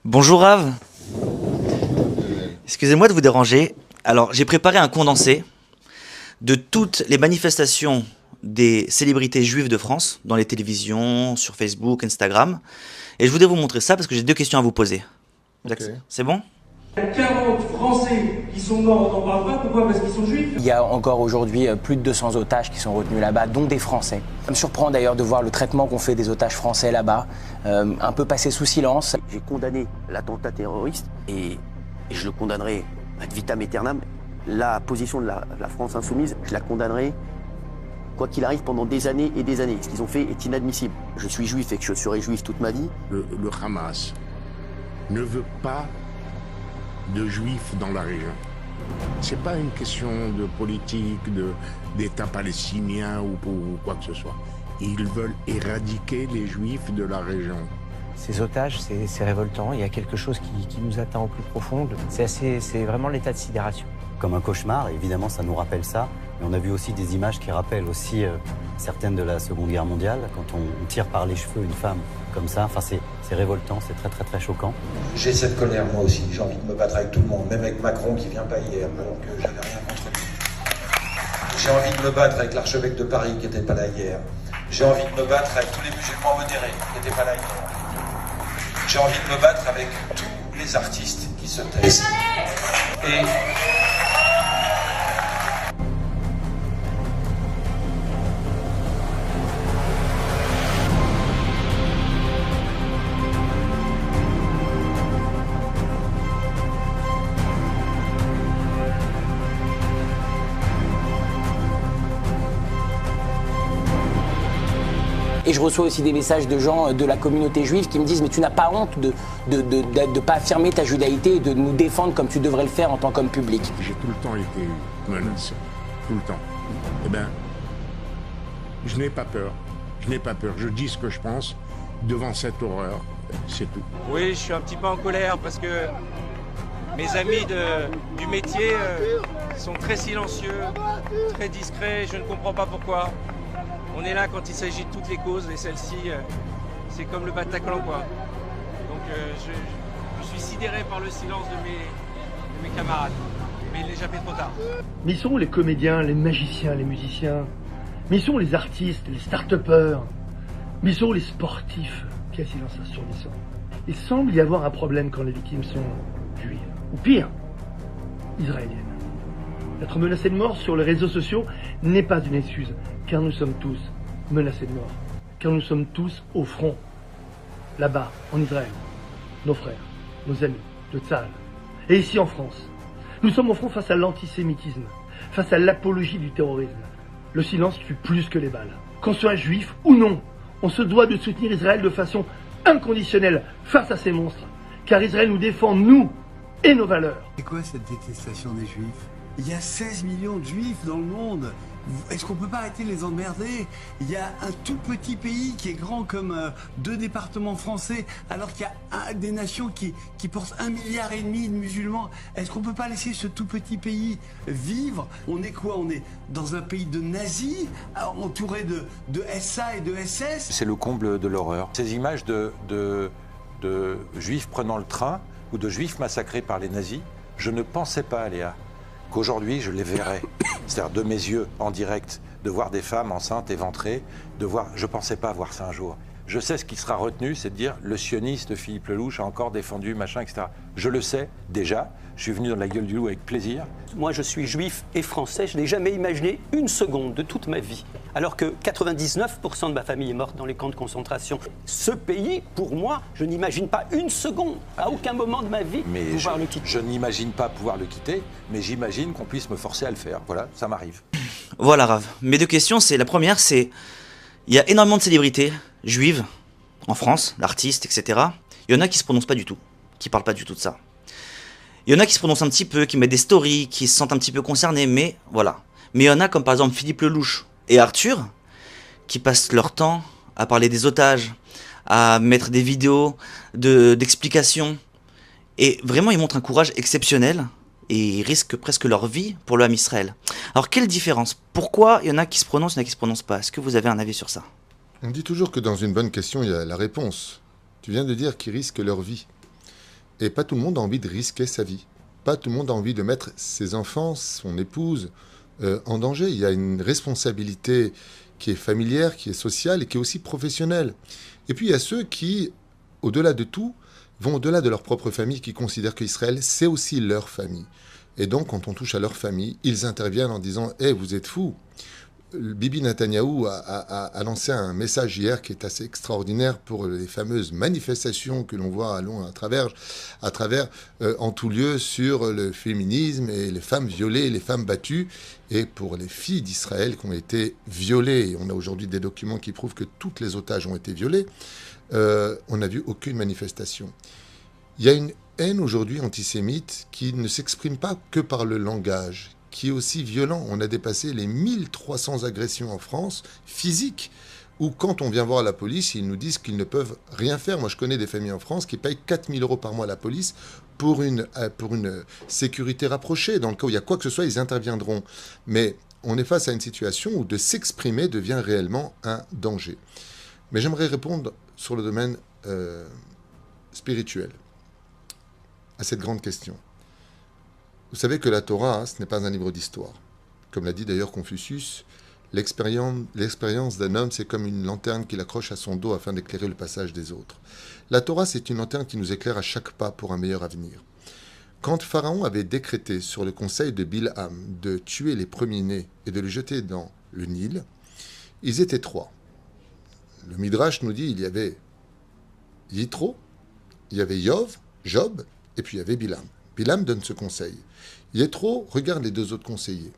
Bonjour Rav. Excusez-moi de vous déranger. Alors, j'ai préparé un condensé de toutes les manifestations des célébrités juives de France, dans les télévisions, sur Facebook, Instagram. Et je voudrais vous montrer ça parce que j'ai deux questions à vous poser. Okay. C'est bon? Il y a 40 Français qui sont morts, on n'en parle pas, pourquoi? Parce qu'ils sont juifs. Il y a encore aujourd'hui plus de 200 otages qui sont retenus là-bas, dont des Français. Ça me surprend d'ailleurs de voir le traitement qu'on fait des otages français là-bas, un peu passé sous silence. J'ai condamné l'attentat terroriste et je le condamnerai ad vitam aeternam. La position de la France insoumise, je la condamnerai quoi qu'il arrive pendant des années et des années. Ce qu'ils ont fait est inadmissible. Je suis juif et que je serai juif toute ma vie. Le Hamas ne veut pas de juifs dans la région. C'est pas une question de politique, d'État palestinien ou quoi que ce soit. Ils veulent éradiquer les juifs de la région. Ces otages, c'est révoltant. Il y a quelque chose qui nous atteint au plus profond. C'est vraiment l'état de sidération. Comme un cauchemar, évidemment, ça nous rappelle ça. Mais on a vu aussi des images qui rappellent aussi certaines de la Seconde Guerre mondiale, quand on tire par les cheveux une femme comme ça. Enfin, c'est révoltant, c'est très, très, très choquant. J'ai cette colère, moi aussi. J'ai envie de me battre avec tout le monde, même avec Macron qui vient pas hier, alors que j'avais rien contre lui. J'ai envie de me battre avec l'archevêque de Paris qui n'était pas là hier. J'ai envie de me battre avec tous les musulmans modérés qui n'étaient pas là hier. J'ai envie de me battre avec tous les artistes qui se taisent. Et Et je reçois aussi des messages de gens de la communauté juive qui me disent « Mais tu n'as pas honte de ne pas affirmer ta judaïté et de nous défendre comme tu devrais le faire en tant qu'homme public ?» J'ai tout le temps été menacé. Tout le temps. Eh bien, je n'ai pas peur. Je n'ai pas peur. Je dis ce que je pense devant cette horreur. C'est tout. Oui, je suis un petit peu en colère parce que mes amis du métier sont très silencieux, très discrets. Je ne comprends pas pourquoi. On est là quand il s'agit de toutes les causes et celle-ci, c'est comme le Bataclan, quoi. Donc je suis sidéré par le silence de mes camarades. Mais il n'est jamais trop tard. Mais ils sont où les comédiens, les magiciens, les musiciens? Mais ils sont où les artistes, les start-upers? Mais ils sont où les sportifs? Quel silence assourdissant. Il semble y avoir un problème quand les victimes sont juives. Ou pire, israéliennes. Être menacé de mort sur les réseaux sociaux n'est pas une excuse, car nous sommes tous menacés de mort. Car nous sommes tous au front, là-bas, en Israël. Nos frères, nos amis, de Tzahal. Et ici en France, nous sommes au front face à l'antisémitisme, face à l'apologie du terrorisme. Le silence tue plus que les balles. Qu'on soit juif ou non, on se doit de soutenir Israël de façon inconditionnelle face à ces monstres. Car Israël nous défend, nous, et nos valeurs. C'est quoi cette détestation des juifs? Il y a 16 millions de juifs dans le monde. Est-ce qu'on peut pas arrêter de les emmerder? Il y a un tout petit pays qui est grand comme 2 départements français, alors qu'il y a des nations qui portent 1,5 milliard de musulmans. Est-ce qu'on peut pas laisser ce tout petit pays vivre? On est quoi? On est dans un pays de nazis, entouré de SA et de SS? C'est le comble de l'horreur. Ces images de juifs prenant le train ou de juifs massacrés par les nazis, je ne pensais pas, Léa, qu'aujourd'hui je les verrais, c'est-à-dire de mes yeux en direct, de voir des femmes enceintes, éventrées, je ne pensais pas voir ça un jour. Je sais ce qui sera retenu, c'est de dire le sioniste Philippe Lelouch a encore défendu, machin, etc. Je le sais déjà, je suis venu dans la gueule du loup avec plaisir. Moi, je suis juif et français. Je n'ai jamais imaginé une seconde de toute ma vie, alors que 99% de ma famille est morte dans les camps de concentration. Ce pays, pour moi, je n'imagine pas une seconde, à aucun moment de ma vie, pouvoir le quitter. Je n'imagine pas pouvoir le quitter, mais j'imagine qu'on puisse me forcer à le faire. Voilà, ça m'arrive. Voilà Rav. Mes deux questions, la première, c'est... Il y a énormément de célébrités juives en France, d'artistes, etc. Il y en a qui se prononcent pas du tout, qui parlent pas du tout de ça. Il y en a qui se prononcent un petit peu, qui mettent des stories, qui se sentent un petit peu concernés, mais voilà. Mais il y en a comme par exemple Philippe Lelouch et Arthur, qui passent leur temps à parler des otages, à mettre des vidéos d'explications. Et vraiment, ils montrent un courage exceptionnel et ils risquent presque leur vie pour le Ham Israël. Alors, quelle différence? Pourquoi il y en a qui se prononcent, il y en a qui se prononcent pas? Est-ce que vous avez un avis sur ça? On dit toujours que dans une bonne question, il y a la réponse. Tu viens de dire qu'ils risquent leur vie. Et pas tout le monde a envie de risquer sa vie. Pas tout le monde a envie de mettre ses enfants, son épouse, en danger. Il y a une responsabilité qui est familière, qui est sociale et qui est aussi professionnelle. Et puis il y a ceux qui, au-delà de tout, vont au-delà de leur propre famille, qui considèrent qu'Israël, c'est aussi leur famille. Et donc, quand on touche à leur famille, ils interviennent en disant « vous êtes fous !» Bibi Netanyahou a lancé un message hier qui est assez extraordinaire pour les fameuses manifestations que l'on voit à travers en tout lieu sur le féminisme et les femmes violées, les femmes battues, et pour les filles d'Israël qui ont été violées. Et on a aujourd'hui des documents qui prouvent que toutes les otages ont été violés. On n'a vu aucune manifestation. Il y a une haine aujourd'hui antisémite qui ne s'exprime pas que par le langage, qui est aussi violent. On a dépassé les 1300 agressions en France, physiques, où quand on vient voir la police, ils nous disent qu'ils ne peuvent rien faire. Moi, je connais des familles en France qui payent 4 000 € par mois à la police pour une sécurité rapprochée. Dans le cas où il y a quoi que ce soit, ils interviendront. Mais on est face à une situation où de s'exprimer devient réellement un danger. Mais j'aimerais répondre sur le domaine spirituel à cette grande question. Vous savez que la Torah, ce n'est pas un livre d'histoire. Comme l'a dit d'ailleurs Confucius, l'expérience d'un homme, c'est comme une lanterne qu'il accroche à son dos afin d'éclairer le passage des autres. La Torah, c'est une lanterne qui nous éclaire à chaque pas pour un meilleur avenir. Quand Pharaon avait décrété sur le conseil de Bilham de tuer les premiers-nés et de les jeter dans le Nil, ils étaient 3. Le Midrash nous dit il y avait Yitro, il y avait Job, et puis il y avait Bilham. Bilham donne ce conseil. Yitro regarde les 2 autres conseillers.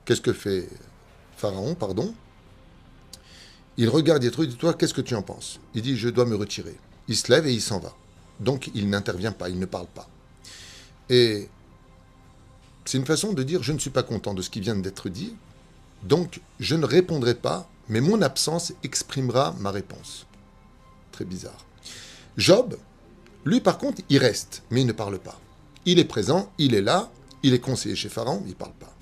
Qu'est-ce que fait Pharaon, Il regarde Yitro et dit, toi, qu'est-ce que tu en penses? Il dit, je dois me retirer. Il se lève et il s'en va. Donc, il n'intervient pas, il ne parle pas. Et c'est une façon de dire, je ne suis pas content de ce qui vient d'être dit, donc je ne répondrai pas, mais mon absence exprimera ma réponse. Très bizarre. Job, lui, par contre, il reste, mais il ne parle pas. Il est présent, il est là, il est conseiller chez Pharaon, il ne parle pas.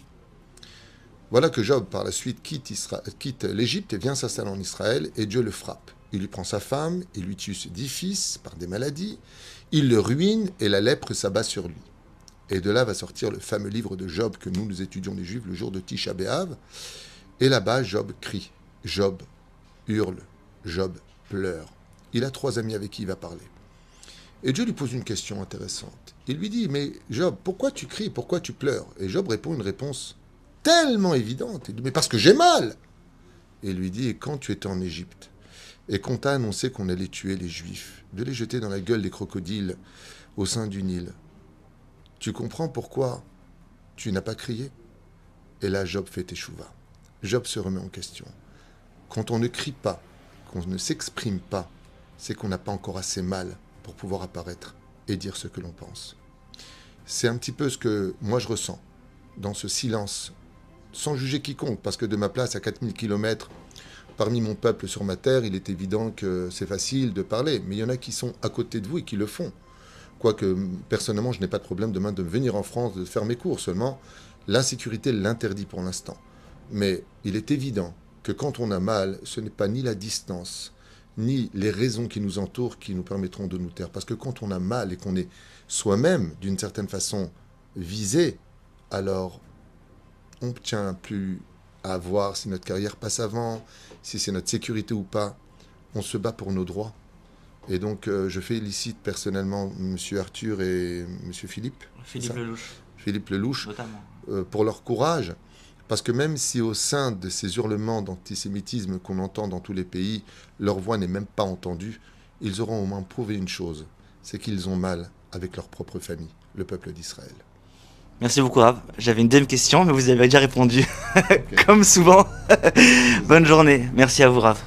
Voilà que Job, par la suite, quitte l'Égypte et vient s'installer en Israël, et Dieu le frappe. Il lui prend sa femme, il lui tue ses 10 fils par des maladies, il le ruine et la lèpre s'abat sur lui. Et de là va sortir le fameux livre de Job que nous étudions les Juifs le jour de Tisha B'Av. Et là-bas, Job crie, Job hurle, Job pleure. Il a 3 amis avec qui il va parler. Et Dieu lui pose une question intéressante. Il lui dit, mais Job, pourquoi tu cries, pourquoi tu pleures? Et Job répond une réponse tellement évidente. Il dit, mais parce que j'ai mal. Et il lui dit, et quand tu étais en Égypte, et qu'on t'a annoncé qu'on allait tuer les Juifs, de les jeter dans la gueule des crocodiles au sein du Nil, tu comprends pourquoi tu n'as pas crié? Et là, Job fait teshuva. Job se remet en question. Quand on ne crie pas, qu'on ne s'exprime pas, c'est qu'on n'a pas encore assez mal pour pouvoir apparaître et dire ce que l'on pense. C'est un petit peu ce que moi je ressens dans ce silence, sans juger quiconque, parce que de ma place à 4000 km, parmi mon peuple sur ma terre, il est évident que c'est facile de parler, mais il y en a qui sont à côté de vous et qui le font. Quoique, personnellement, je n'ai pas de problème demain de venir en France, de faire mes cours, seulement l'insécurité l'interdit pour l'instant. Mais il est évident que quand on a mal, ce n'est pas ni la distance, ni les raisons qui nous entourent qui nous permettront de nous taire. Parce que quand on a mal et qu'on est soi-même, d'une certaine façon, visé, alors on ne tient plus à voir si notre carrière passe avant, si c'est notre sécurité ou pas. On se bat pour nos droits. Et donc, je félicite personnellement M. Arthur et M. Philippe. Philippe Lelouch, notamment. Pour leur courage. Parce que même si au sein de ces hurlements d'antisémitisme qu'on entend dans tous les pays, leur voix n'est même pas entendue, ils auront au moins prouvé une chose, c'est qu'ils ont mal avec leur propre famille, le peuple d'Israël. Merci beaucoup, Rav. J'avais une deuxième question, mais vous avez déjà répondu, okay. Comme souvent. Bonne journée. Merci à vous, Rav.